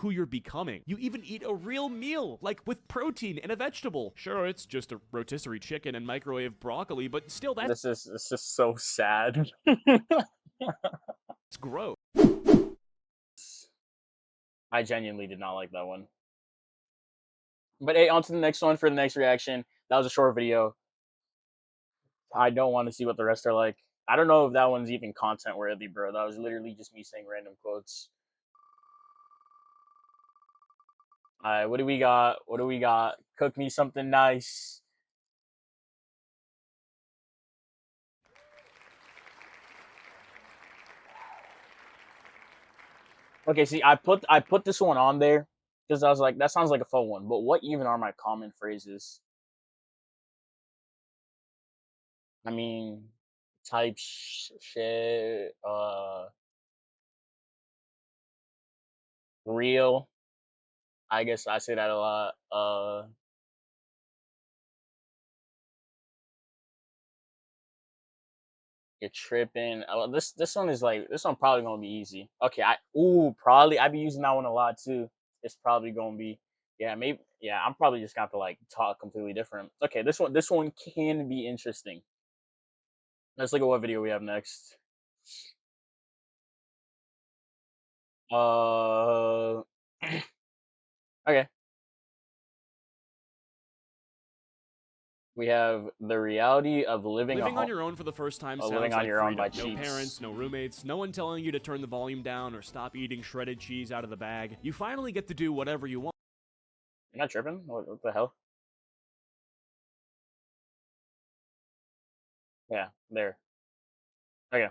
who you're becoming. You even eat a real meal, like with protein and a vegetable. Sure, it's just a rotisserie chicken and microwave broccoli, but still, that's This is so sad. gross. I genuinely did not like that one. But hey, on to the next one for the next reaction. That was a short video. I don't want to see what the rest are like. I don't know if that one's even content worthy, bro. That was literally just me saying random quotes. Alright, what do we got? What do we got? Cook me something nice. Okay, see, I put this one on there because I was like, that sounds like a fun one. But what even are my common phrases? I mean, type shit, real. I guess I say that a lot. You're tripping. This one is like this one probably gonna be easy. Okay, probably I be using that one a lot too. It's probably gonna be maybe I'm probably just gonna have to like talk completely different. Okay, this one can be interesting. Let's look at what video we have next. Uh, okay. We have the reality of Living on your own for the first time living sounds on like your own freedom. by No Cheeks. parents, no roommates, no one telling you to turn the volume down or stop eating shredded cheese out of the bag. You finally get to do whatever you want. You're not tripping? What the hell? Yeah, there. Okay.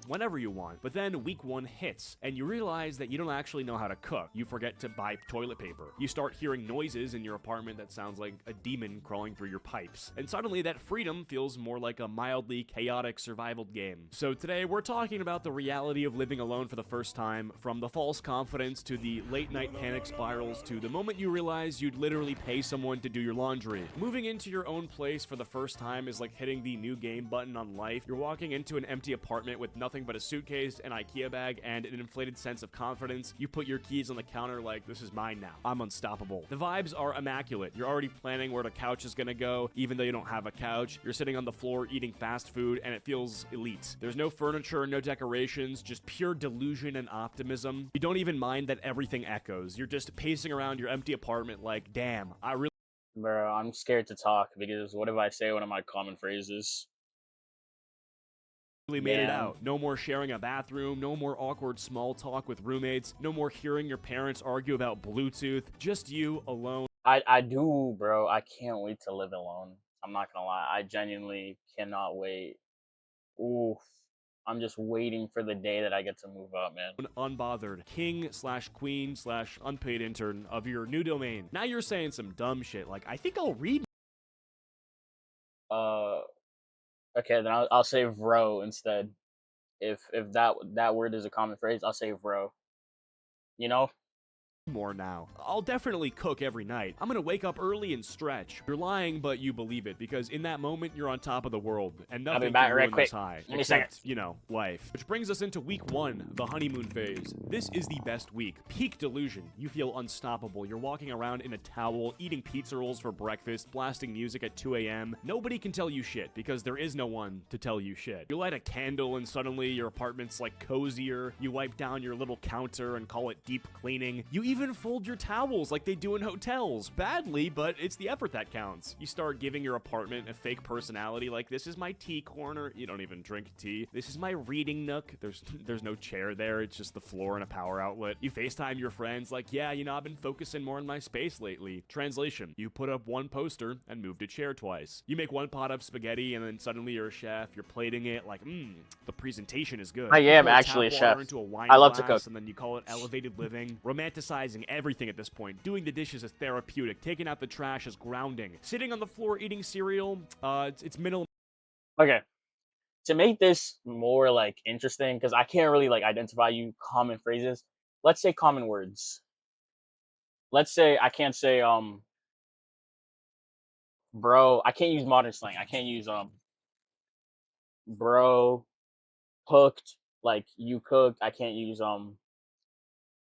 Whenever you want. But then week 1 hits, and you realize that you don't actually know how to cook. You forget to buy toilet paper. You start hearing noises in your apartment that sounds like a demon crawling through your pipes. And suddenly that freedom feels more like a mildly chaotic survival game. So today we're talking about the reality of living alone for the first time, from the false confidence to the late night panic spirals to the moment you realize you'd literally pay someone to do your laundry. Moving into your own place for the first time is like hitting the new game button on life. You're walking into an empty apartment with nothing but a suitcase, an IKEA bag, and an inflated sense of confidence. You put your keys on the counter like, this is mine now. I'm unstoppable. The vibes are immaculate. You're already planning where the couch is gonna go, even though you don't have a couch. You're sitting on the floor eating fast food, and it feels elite. There's no furniture, no decorations, just pure delusion and optimism. You don't even mind that everything echoes. You're just pacing around your empty apartment like, damn, I really Bro, I'm scared to talk because what if I say one of my common phrases? made it out. No more sharing a bathroom, no more awkward small talk with roommates, no more hearing your parents argue about Bluetooth, just you alone. I do, bro. I can't wait to live alone. I'm not gonna lie. I genuinely cannot wait. Oof. I'm just waiting for the day that I get to move out, man. Unbothered king slash queen slash unpaid intern of your new domain. Now you're saying some dumb shit like, I think I'll read. Okay, then I'll say bro instead. If that word is a common phrase, I'll say bro. You know? More now. I'll definitely cook every night. I'm gonna wake up early and stretch. You're lying, but you believe it, because in that moment, you're on top of the world, and I'll be nothing back can right ruin quick. this high. Give me a Except, second. you know, life. Which brings us into week 1, the honeymoon phase. This is the best week. Peak delusion. You feel unstoppable. You're walking around in a towel, eating pizza rolls for breakfast, blasting music at 2 a.m. Nobody can tell you shit, because there is no one to tell you shit. You light a candle, and suddenly your apartment's like cozier. You wipe down your little counter and call it deep cleaning. You even fold your towels like they do in hotels. Badly, but it's the effort that counts. You start giving your apartment a fake personality, like, this is my tea corner. You don't even drink tea. This is my reading nook. There's no chair there. It's just the floor and a power outlet. You FaceTime your friends like, yeah, you know, I've been focusing more on my space lately. Translation: you put up one poster and moved a chair twice. You make one pot of spaghetti and then suddenly you're a chef. You're plating it like, the presentation is good. I You am pour actually a tap water chef. into a wine I love to glass, cook. and then you call it elevated living. Romanticizing everything at this point. Doing the dishes is therapeutic. Taking out the trash is grounding. Sitting on the floor eating cereal, it's minimal. Okay. To make this more like interesting, because I can't really like identify you common phrases. Let's say common words. Let's say I can't say bro. I can't use modern slang. I can't use bro, hooked. Like you cooked, I can't use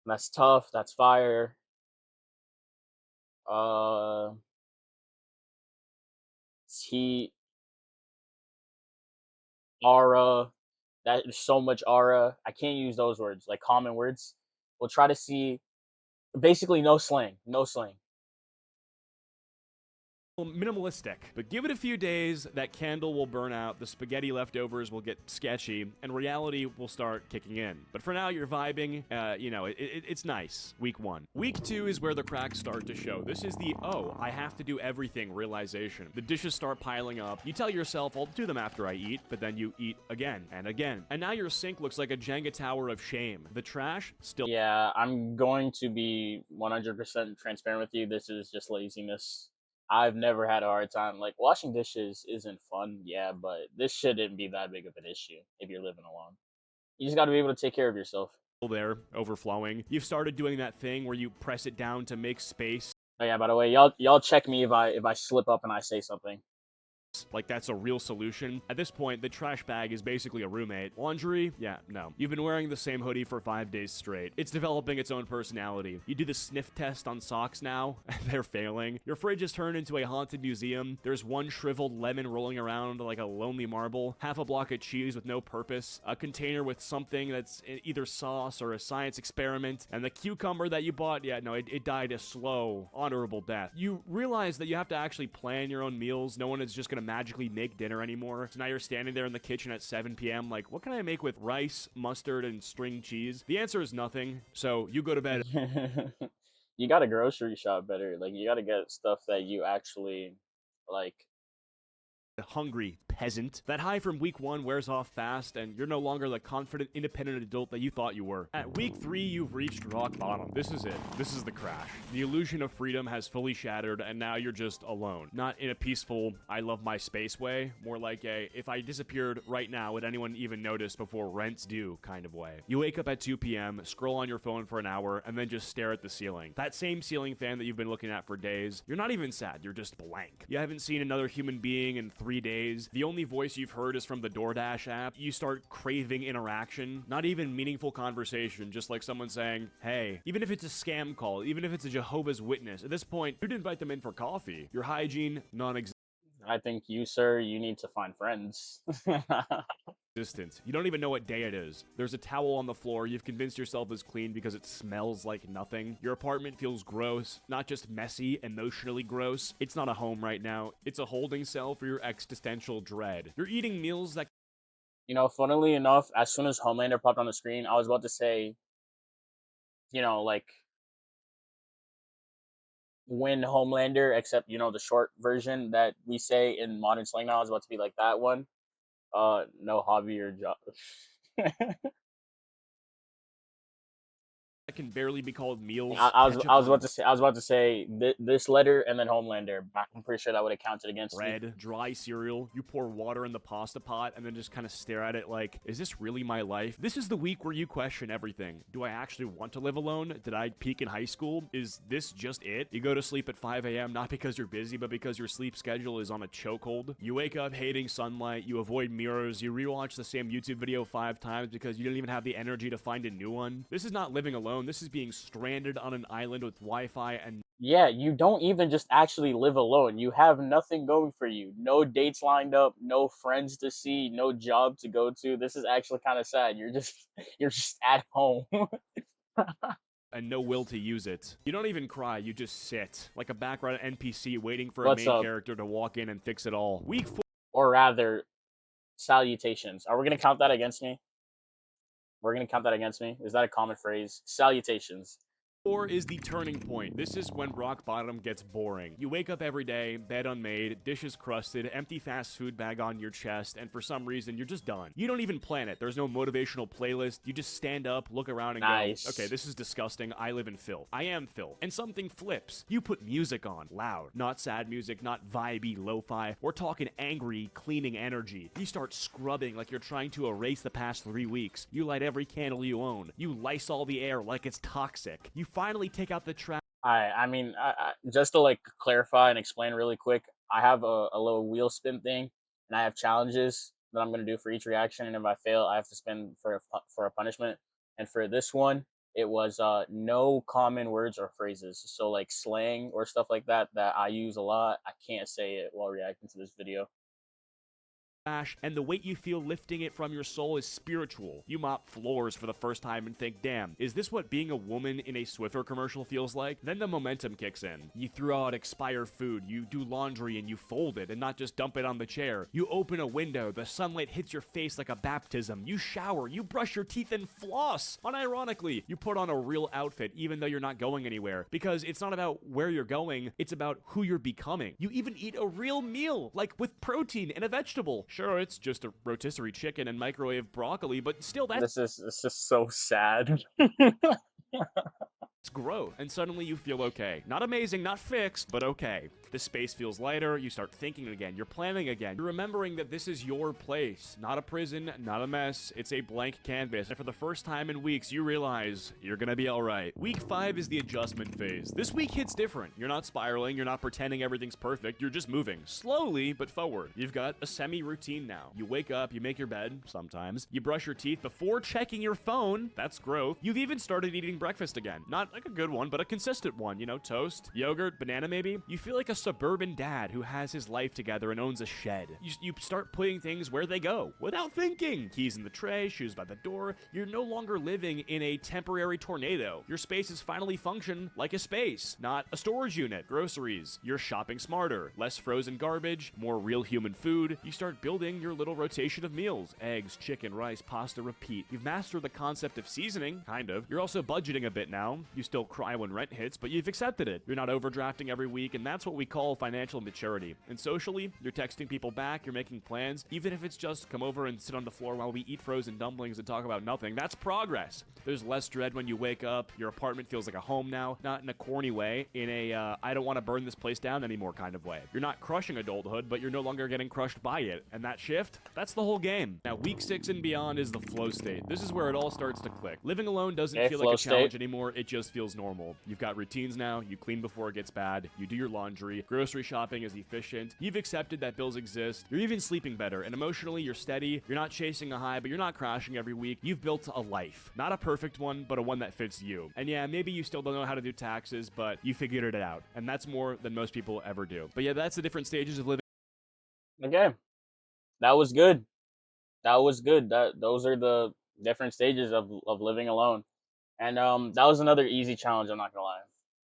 that's tough, that's fire. Uh heat, aura, that there's so much aura. I can't use those words, like common words. We'll try to see basically no slang, no slang. Minimalistic, but give it a few days, that candle will burn out, the spaghetti leftovers will get sketchy, and reality will start kicking in. But for now, you're vibing. It's nice. Week 1. Week 2 is where the cracks start to show. This is the, oh, I have to do everything realization. The dishes start piling up. You tell yourself, I'll do them after I eat, but then you eat again and again. And now your sink looks like a Jenga tower of shame. The trash still. Yeah, I'm going to be 100% transparent with you. This is just laziness. I've never had a hard time. Like, washing dishes isn't fun, yeah, but this shouldn't be that big of an issue if you're living alone. You just got to be able to take care of yourself. There, overflowing. You've started doing that thing where you press it down to make space. Oh yeah, by the way, y'all check me if I slip up and I say something. Like that's a real solution. At this point, the trash bag is basically a roommate. Laundry? Yeah, no. You've been wearing the same hoodie for 5 days straight. It's developing its own personality. You do the sniff test on socks now. They're failing. Your fridge has turned into a haunted museum. There's one shriveled lemon rolling around like a lonely marble. Half a block of cheese with no purpose. A container with something that's either sauce or a science experiment. And the cucumber that you bought, yeah, no, it died a slow, honorable death. You realize that you have to actually plan your own meals. No one is just gonna magically make dinner anymore. So now you're standing there in the kitchen at 7 p.m. like, what can I make with rice, mustard, and string cheese? The answer is nothing. So you go to bed. You got to grocery shop better. Like, you got to get stuff that you actually like. Hungry peasant. That high from week 1 wears off fast, and you're no longer the confident, independent adult that you thought you were. At week 3, you've reached rock bottom. This is it. This is the crash. The illusion of freedom has fully shattered, and now you're just alone. Not in a peaceful, I love my space way, more like a, if I disappeared right now, would anyone even notice before rent's due kind of way. You wake up at 2 p.m., scroll on your phone for an hour, and then just stare at the ceiling. That same ceiling fan that you've been looking at for days. You're not even sad, you're just blank. You haven't seen another human being in 3 days. The only voice you've heard is from the DoorDash app. You start craving interaction, not even meaningful conversation, just like someone saying, hey, even if it's a scam call, even if it's a Jehovah's Witness, at this point, you'd invite them in for coffee. Your hygiene, non-existent. I think you, sir, you need to find friends. You don't even know what day it is. There's a towel on the floor. You've convinced yourself it's clean because it smells like nothing. Your apartment feels gross, not just messy, emotionally gross. It's not a home right now. It's a holding cell for your existential dread. You're eating meals that... You know, funnily enough, as soon as Homelander popped on the screen, I was about to say, like when Homelander, except the short version that we say in modern slang now, I was about to be like that one. No hobby or job. that can barely be called meals. I was about to say this letter and then Homelander. I'm pretty sure that would have counted against bread, dry cereal. You pour water in the pasta pot and then just kind of stare at it like, is this really my life? This is the week where you question everything. Do I actually want to live alone? Did I peak in high school? Is this just it? You go to sleep at 5 a.m. not because you're busy, but because your sleep schedule is on a chokehold. You wake up hating sunlight. You avoid mirrors. You rewatch the same YouTube video 5 times because you don't even have the energy to find a new one. This is not living alone. This is being stranded on an island with Wi-Fi and... Yeah, you don't even just actually live alone. You have nothing going for you. No dates lined up, no friends to see, no job to go to. This is actually kind of sad. You're just at home. and no will to use it. You don't even cry, you just sit like a background NPC waiting for a main character to walk in and fix it all. Week 4. Or rather, salutations. Are we going to count that against me? We're going to count that against me? Is that a common phrase? Salutations. 4 is the turning point. This is when rock bottom gets boring. You wake up every day, bed unmade, dishes crusted, empty fast food bag on your chest, and for some reason, you're just done. You don't even plan it. There's no motivational playlist. You just stand up, look around, and go, okay, this is disgusting. I live in filth. I am filth. And something flips. You put music on, loud. Not sad music, not vibey lo-fi. We're talking angry, cleaning energy. You start scrubbing like you're trying to erase the past 3 weeks. You light every candle you own. You Lysol the air like it's toxic. You finally take out the trash. I mean, just to clarify and explain really quick, I have a little wheel spin thing, and I have challenges. that I'm gonna do for each reaction, and if I fail, I have to spend for a punishment. And for this one, it was no common words or phrases. So like slang or stuff like that that I use a lot, I can't say it while reacting to this video. And the weight you feel lifting it from your soul is spiritual. You mop floors for the first time and think, damn, is this what being a woman in a Swiffer commercial feels like? Then the momentum kicks in. You throw out expired food, you do laundry and you fold it and not just dump it on the chair. You open a window, the sunlight hits your face like a baptism. You shower, you brush your teeth and floss. Unironically, you put on a real outfit even though you're not going anywhere, because it's not about where you're going, it's about who you're becoming. You even eat a real meal, like with protein and a vegetable. Sure, it's just a rotisserie chicken and microwave broccoli, but still, that's This is so sad. growth. And suddenly you feel okay. Not amazing, not fixed, but okay. The space feels lighter, you start thinking again, you're planning again. You're remembering that this is your place. Not a prison, not a mess, it's a blank canvas. And for the first time in weeks, you realize you're gonna be alright. Week 5 is the adjustment phase. This week hits different. You're not spiraling, you're not pretending everything's perfect, you're just moving. Slowly, but forward. You've got a semi-routine now. You wake up, you make your bed, sometimes. You brush your teeth before checking your phone. That's growth. You've even started eating breakfast again. Not like a good one, but a consistent one. You know, toast, yogurt, banana maybe. You feel like a suburban dad who has his life together and owns a shed. You start putting things where they go without thinking. Keys in the tray, shoes by the door. You're no longer living in a temporary tornado. Your spaces finally function like a space, not a storage unit. Groceries. You're shopping smarter. Less frozen garbage, more real human food. You start building your little rotation of meals. Eggs, chicken, rice, pasta, repeat. You've mastered the concept of seasoning, kind of. You're also budgeting a bit now. You still cry when rent hits, but you've accepted it. You're not overdrafting every week, and that's what we call financial maturity. And socially, you're texting people back, you're making plans, even if it's just come over and sit on the floor while we eat frozen dumplings and talk about nothing. That's progress. There's less dread when you wake up. Your apartment feels like a home now, not in a corny way, in a I don't want to burn this place down anymore kind of way. You're not crushing adulthood, but you're no longer getting crushed by it. And that shift, that's the whole game. Now, week 6 and beyond is the flow state. This is where it all starts to click. Living alone doesn't Okay, feel flow like a challenge state. anymore. It just feels normal. You've got routines now. You clean before it gets bad. You do your laundry. Grocery shopping is efficient. You've accepted that bills exist. You're even sleeping better. And emotionally, you're steady. You're not chasing a high, but you're not crashing every week. You've built a life. Not a perfect one, but a one that fits you. And yeah, maybe you still don't know how to do taxes, but you figured it out. And that's more than most people ever do. But yeah, that's the different stages of living. Okay, that was good. That was good. Those are the different stages of living alone. And that was another easy challenge, I'm not gonna lie.